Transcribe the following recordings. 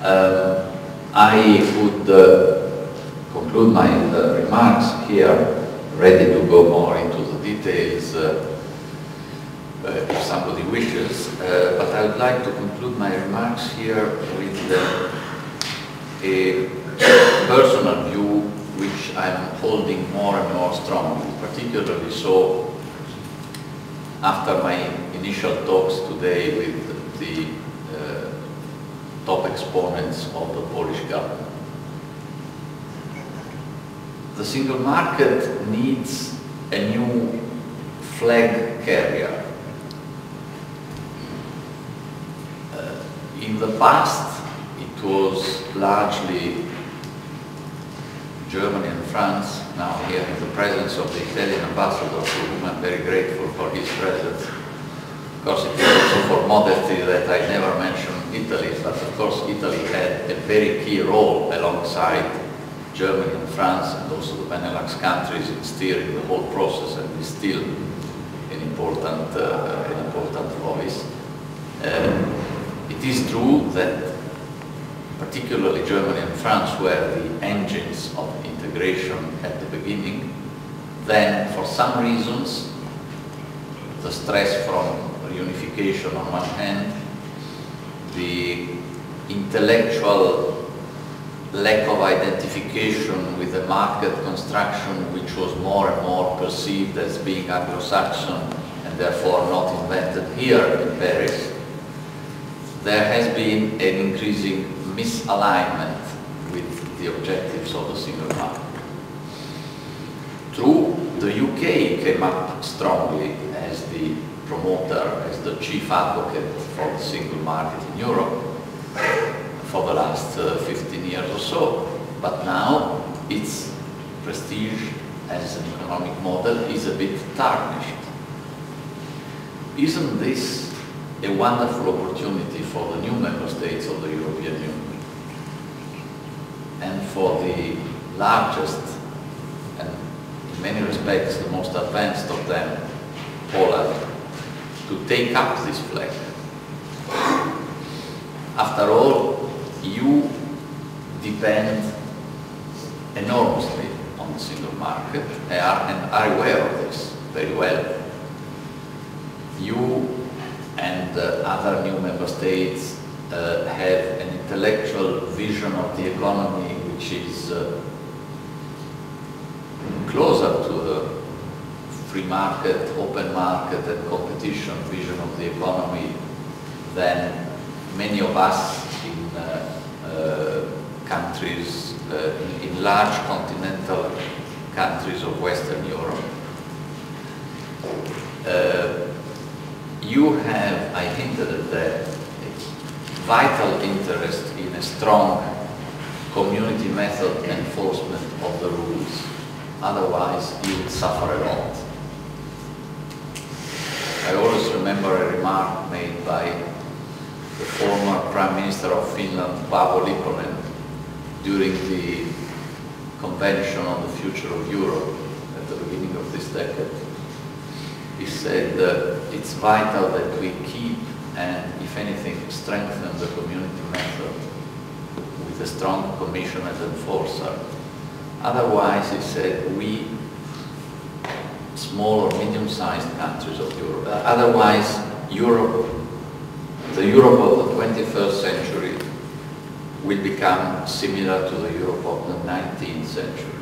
I would conclude my remarks here, ready to go more into the details if somebody wishes, but I would like to conclude my remarks here with a personal view which I'm holding more and more strongly, particularly so after my initial talks today with the top exponents of the Polish government. The single market needs a new flag carrier. In the past, it was largely Germany and France. Now here in the presence of the Italian ambassador, to whom I'm very grateful for his presence. Of course, it is also for modesty that I never mention Italy, but of course Italy had a very key role alongside Germany and France and also the Benelux countries in steering the whole process, and is still an important voice. It is true that particularly Germany and France were the engines of integration at the beginning. Then, for some reasons, the stress from reunification on one hand, the intellectual lack of identification with the market construction, which was more and more perceived as being Anglo-Saxon and therefore not invented here in Paris, there has been an increasing misalignment with the objectives of the single market. True, the UK came up strongly as the promoter, as the chief advocate for the single market in Europe for the last 15 years or so, but now its prestige as an economic model is a bit tarnished. Isn't this a wonderful opportunity for the new member states of the European Union and for the largest and in many respects the most advanced of them, Poland, to take up this flag? After all, you depend enormously on the single market and are aware of this very well. You and other new member states have an intellectual vision of the economy which is closer to the free market, open market and competition vision of the economy than many of us in countries, in large continental countries of Western Europe. You have, I hinted at that, a vital interest in a strong community method enforcement of the rules. Otherwise, you would suffer a lot. I always remember a remark made by the former Prime Minister of Finland, Paavo Lipponen, during the convention on the future of Europe at the beginning of this decade. He said it's vital that we keep and, if anything, strengthen the community method with a strong commission and enforcer. Otherwise, he said, we small or medium-sized countries of Europe, otherwise Europe, the Europe of the 21st century will become similar to the Europe of the 19th century.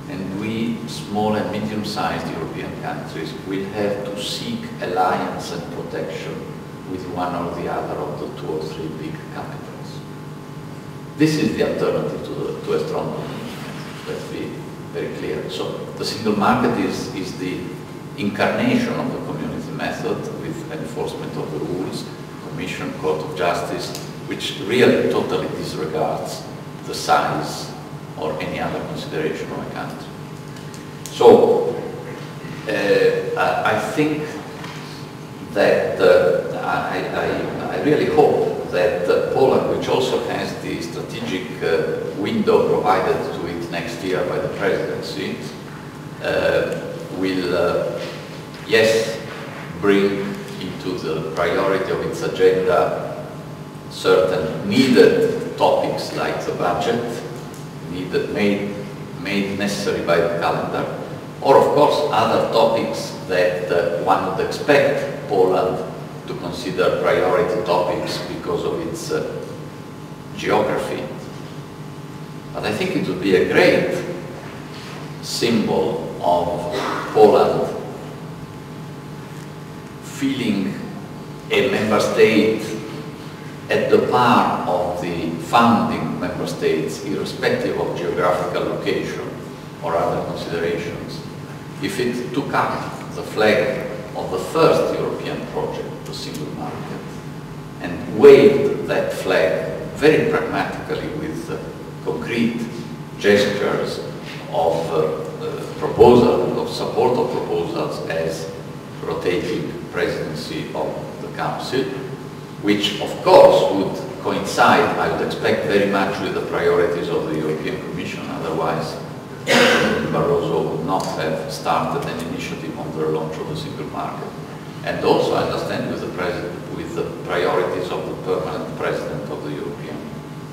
And we, small and medium-sized European countries, will have to seek alliance and protection with one or the other of the 2 or 3 big capitals. This is the alternative to a strong community. Let's be very clear. So the single market is the incarnation of the community method with enforcement of the rules, Commission, Court of Justice, which really totally disregards the size or any other consideration of a country. So, I think that I really hope that Poland, which also has the strategic window provided to it next year by the presidency, will, yes, bring into the priority of its agenda certain needed topics topics like the budget, made necessary by the calendar, or of course other topics that one would expect Poland to consider priority topics because of its geography. But I think it would be a great symbol of Poland feeling a member state at the par of the founding member states, irrespective of geographical location or other considerations, if it took up the flag of the first European project, the single market, and waved that flag very pragmatically with concrete gestures of proposal, of support of proposals as rotating presidency of the Council, which of course would coincide, I would expect, very much with the priorities of the European Commission. Otherwise, Barroso would not have started an initiative on the launch of the single market. And also, I understand, with the priorities of the permanent president of the European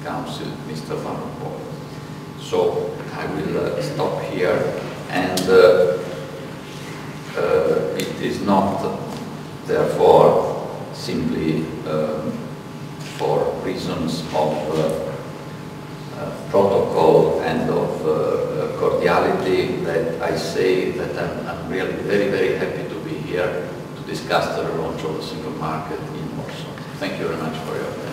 Council, Mr. Van Rompuy. So I will stop here, and it is not, therefore, simply for reasons of protocol and of cordiality that I say that I'm really very, very happy to be here to discuss the launch of the single market in Warsaw. Thank you very much for your attention.